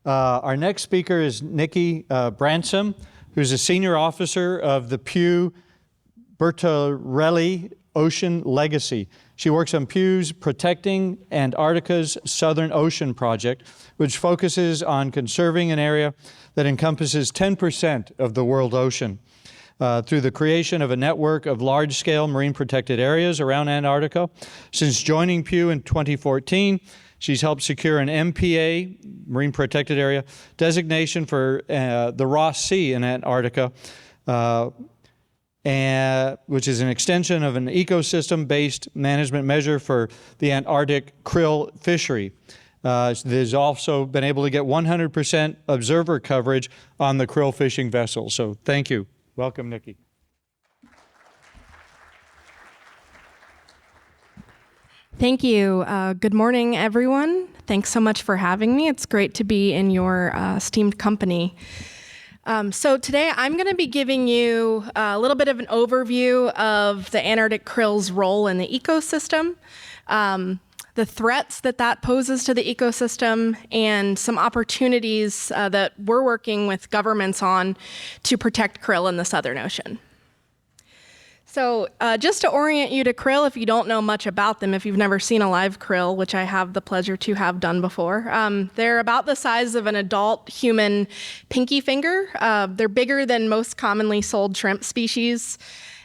Our next speaker is Nikki Bransome, who's a senior officer of the Pew Bertarelli Ocean Legacy. She works on Pew's Protecting Antarctica's Southern Ocean project, which focuses on conserving an area that encompasses 10% of the world ocean through the creation of a network of large-scale marine protected areas around Antarctica. Since joining Pew in 2014, she's helped secure an MPA, Marine Protected Area, designation for the Ross Sea in Antarctica, which is an extension of an ecosystem-based management measure for the Antarctic krill fishery. There's also been able to get 100% observer coverage on the krill fishing vessel. So thank you. Welcome, Nikki. Thank you. Good morning, everyone. Thanks so much for having me. It's great to be in your esteemed company. So today I'm going to be giving you a little bit of an overview of the Antarctic krill's role in the ecosystem, the threats that poses to the ecosystem, and some opportunities that we're working with governments on to protect krill in the Southern Ocean. So just to orient you to krill, if you don't know much about them, if you've never seen a live krill, which I have the pleasure to have done before, they're about the size of an adult human pinky finger. They're bigger than most commonly sold shrimp species,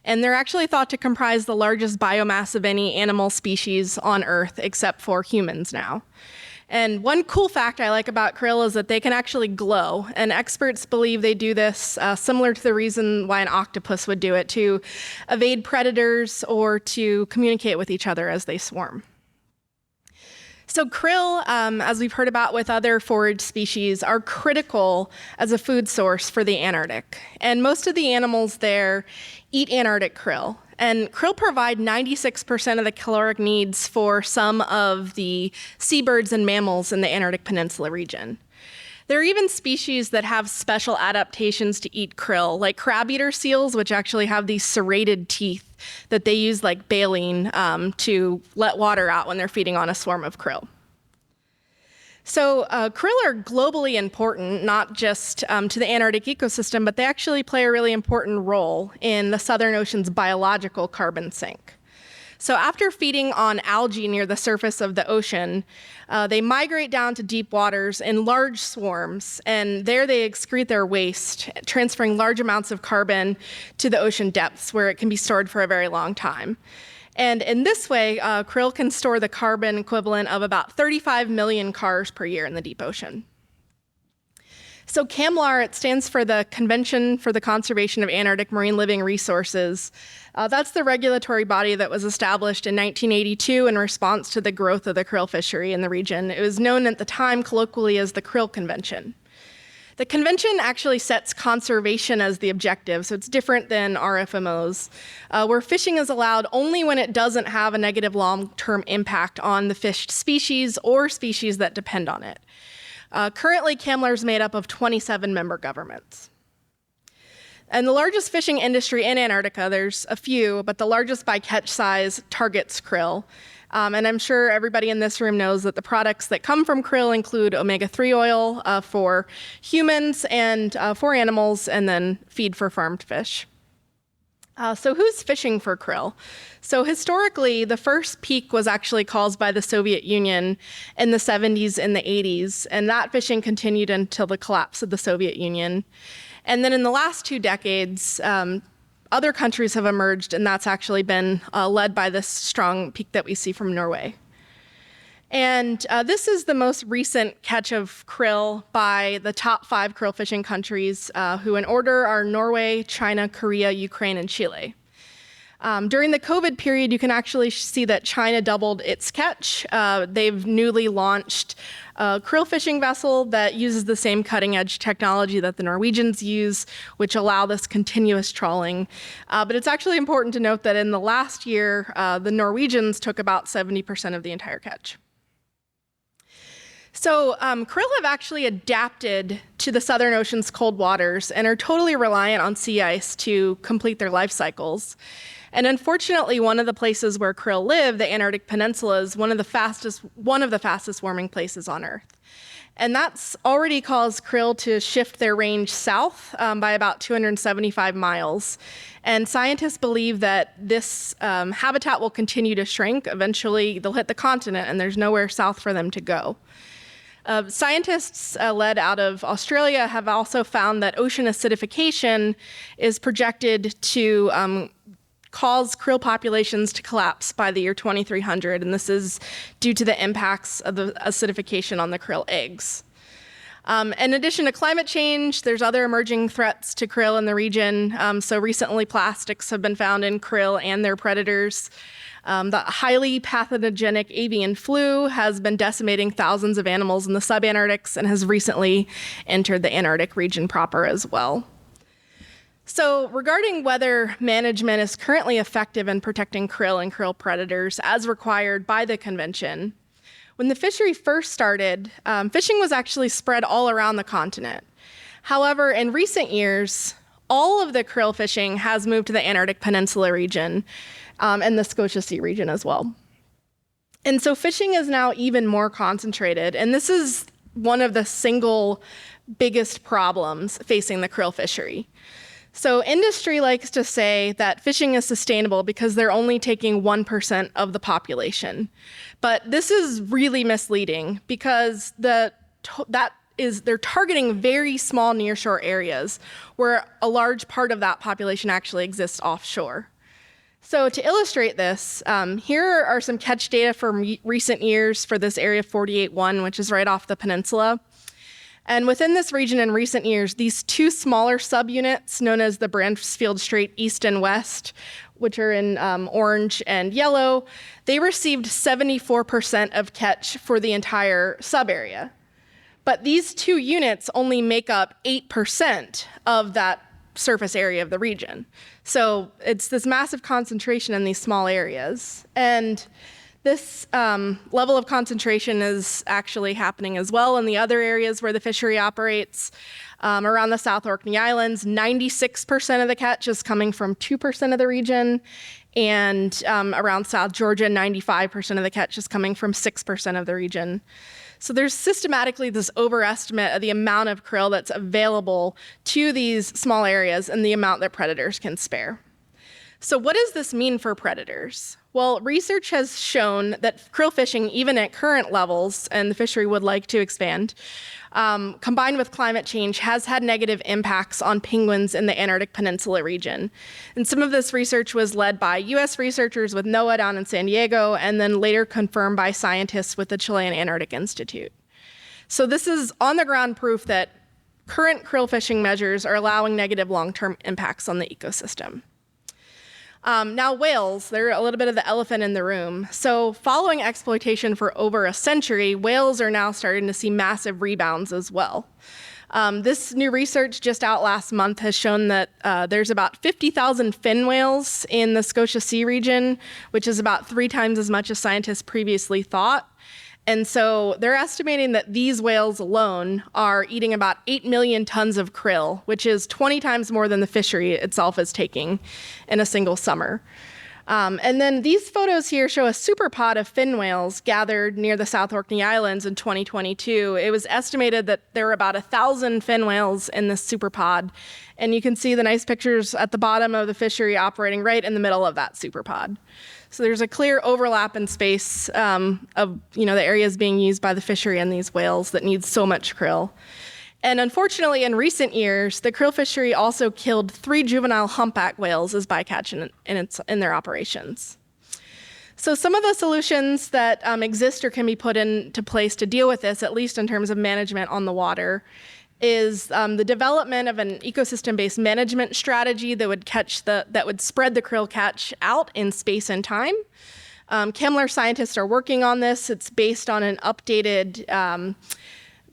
and they're actually thought to comprise the largest biomass of any animal species on Earth, except for humans now. And one cool fact I like about krill is that they can actually glow, and experts believe they do this similar to the reason why an octopus would do it, to evade predators or to communicate with each other as they swarm. So krill, as we've heard about with other forage species, are critical as a food source for the Antarctic. And most of the animals there eat Antarctic krill. And krill provide 96% of the caloric needs for some of the seabirds and mammals in the Antarctic Peninsula region. There are even species that have special adaptations to eat krill, like crab-eater seals, which actually have these serrated teeth that they use like baleen to let water out when they're feeding on a swarm of krill. So krill are globally important, not just to the Antarctic ecosystem, but they actually play a really important role in the Southern Ocean's biological carbon sink. So after feeding on algae near the surface of the ocean, they migrate down to deep waters in large swarms, and there they excrete their waste, transferring large amounts of carbon to the ocean depths where it can be stored for a very long time. And in this way, krill can store the carbon equivalent of about 35 million cars per year in the deep ocean. So CAMLAR, it stands for the Convention for the Conservation of Antarctic Marine Living Resources. That's the regulatory body that was established in 1982 in response to the growth of the krill fishery in the region. It was known at the time colloquially as the Krill Convention. The convention actually sets conservation as the objective, so it's different than RFMOs, where fishing is allowed only when it doesn't have a negative long-term impact on the fished species or species that depend on it. Currently, CAMLAR is made up of 27 member governments. And the largest fishing industry in Antarctica, there's a few, but the largest by catch size targets krill. And I'm sure everybody in this room knows that the products that come from krill include omega-3 oil for humans and for animals, and then feed for farmed fish. So who's fishing for krill? So historically, the first peak was actually caused by the Soviet Union in the 70s and the 80s, and that fishing continued until the collapse of the Soviet Union. And then in the last 2 decades, other countries have emerged, and that's actually been led by this strong peak that we see from Norway. And this is the most recent catch of krill by the top 5 krill fishing countries, who in order are Norway, China, Korea, Ukraine, and Chile. During the COVID period, you can actually see that China doubled its catch. They've newly launched a krill fishing vessel that uses the same cutting-edge technology that the Norwegians use, which allow this continuous trawling. But it's actually important to note that in the last year, the Norwegians took about 70% of the entire catch. So krill have actually adapted to the Southern Ocean's cold waters and are totally reliant on sea ice to complete their life cycles. And unfortunately, one of the places where krill live, the Antarctic Peninsula, is one of the fastest warming places on Earth. And that's already caused krill to shift their range south by about 275 miles. And scientists believe that this habitat will continue to shrink. Eventually, they'll hit the continent, and there's nowhere south for them to go. Scientists led out of Australia have also found that ocean acidification is projected to cause krill populations to collapse by the year 2300, and this is due to the impacts of the acidification on the krill eggs. In addition to climate change, there's other emerging threats to krill in the region. So recently, plastics have been found in krill and their predators. The highly pathogenic avian flu has been decimating thousands of animals in the subantarctics and has recently entered the Antarctic region proper as well. So regarding whether management is currently effective in protecting krill and krill predators as required by the convention, when the fishery first started, fishing was actually spread all around the continent. However, in recent years, all of the krill fishing has moved to the Antarctic Peninsula region and the Scotia Sea region as well. And so fishing is now even more concentrated, and this is one of the single biggest problems facing the krill fishery. So industry likes to say that fishing is sustainable because they're only taking 1% of the population. But this is really misleading because they're targeting very small nearshore areas where a large part of that population actually exists offshore. So to illustrate this, here are some catch data from recent years for this Area 48-1, which is right off the peninsula. And within this region in recent years, these two smaller subunits, known as the Bransfield Strait East and West, which are in orange and yellow, they received 74% of catch for the entire sub-area. But these two units only make up 8% of that surface area of the region. So it's this massive concentration in these small areas. And this level of concentration is actually happening as well in the other areas where the fishery operates. Around the South Orkney Islands, 96% of the catch is coming from 2% of the region. And around South Georgia, 95% of the catch is coming from 6% of the region. So there's systematically this overestimate of the amount of krill that's available to these small areas and the amount that predators can spare. So what does this mean for predators? Well, research has shown that krill fishing, even at current levels, and the fishery would like to expand, combined with climate change, has had negative impacts on penguins in the Antarctic Peninsula region. And some of this research was led by US researchers with NOAA down in San Diego, and then later confirmed by scientists with the Chilean Antarctic Institute. So this is on-the-ground proof that current krill fishing measures are allowing negative long-term impacts on the ecosystem. Now whales, they're a little bit of the elephant in the room. So following exploitation for over a century, whales are now starting to see massive rebounds as well. This new research just out last month has shown that there's about 50,000 fin whales in the Scotia Sea region, which is about 3 times as much as scientists previously thought. And so they're estimating that these whales alone are eating about 8 million tons of krill, which is 20 times more than the fishery itself is taking in a single summer. And then these photos here show a superpod of fin whales gathered near the South Orkney Islands in 2022. It was estimated that there were about 1,000 fin whales in this superpod. And you can see the nice pictures at the bottom of the fishery operating right in the middle of that superpod. So there's a clear overlap in space of the areas being used by the fishery and these whales that need so much krill. And unfortunately, in recent years, the krill fishery also killed 3 juvenile humpback whales as bycatch in their operations. So some of the solutions that exist or can be put into place to deal with this, at least in terms of management on the water, is the development of an ecosystem-based management strategy that would spread the krill catch out in space and time. ChemLR scientists are working on this. It's based on an updated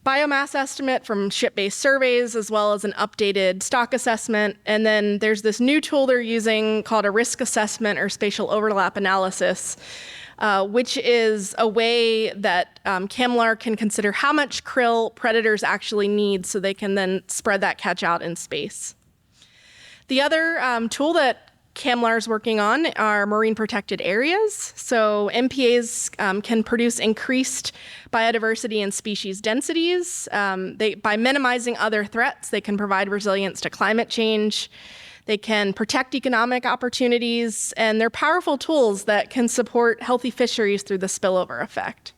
biomass estimate from ship-based surveys, as well as an updated stock assessment. And then there's this new tool they're using called a risk assessment or spatial overlap analysis, which is a way that ChemLR can consider how much krill predators actually need so they can then spread that catch out in space. The other tool that CAMLAR is working on are marine protected areas. So MPAs can produce increased biodiversity and species densities. By minimizing other threats, they can provide resilience to climate change. They can protect economic opportunities, and they're powerful tools that can support healthy fisheries through the spillover effect.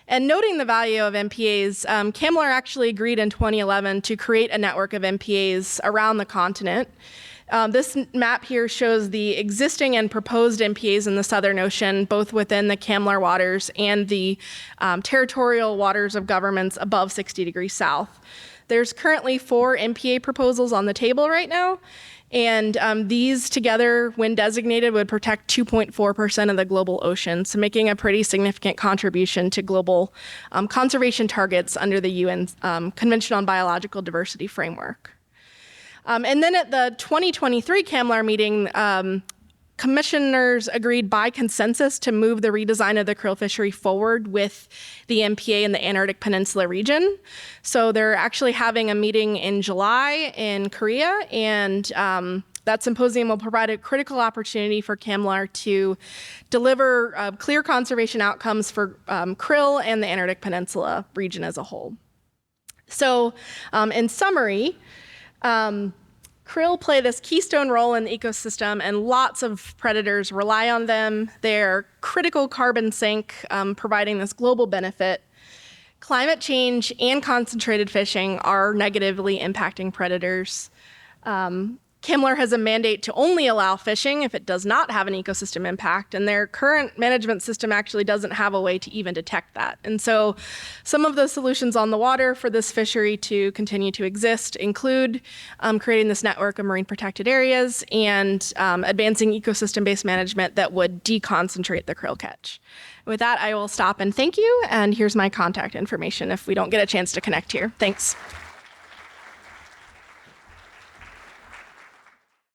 And noting the value of MPAs, CAMLAR actually agreed in 2011 to create a network of MPAs around the continent. This map here shows the existing and proposed MPAs in the Southern Ocean, both within the CAMLAR waters and the territorial waters of governments above 60 degrees south. There's currently 4 MPA proposals on the table right now, and these together, when designated, would protect 2.4% of the global ocean, so making a pretty significant contribution to global conservation targets under the UN Convention on Biological Diversity framework. And then at the 2023 CAMLAR meeting, commissioners agreed by consensus to move the redesign of the krill fishery forward with the MPA in the Antarctic Peninsula region. So they're actually having a meeting in July in Korea, and that symposium will provide a critical opportunity for CAMLAR to deliver clear conservation outcomes for krill and the Antarctic Peninsula region as a whole. So in summary, krill play this keystone role in the ecosystem, and lots of predators rely on them. They're critical carbon sink, providing this global benefit. Climate change and concentrated fishing are negatively impacting predators. CAMLAR has a mandate to only allow fishing if it does not have an ecosystem impact, and their current management system actually doesn't have a way to even detect that. And so some of the solutions on the water for this fishery to continue to exist include creating this network of marine protected areas and advancing ecosystem-based management that would deconcentrate the krill catch. With that, I will stop and thank you, and here's my contact information if we don't get a chance to connect here. Thanks.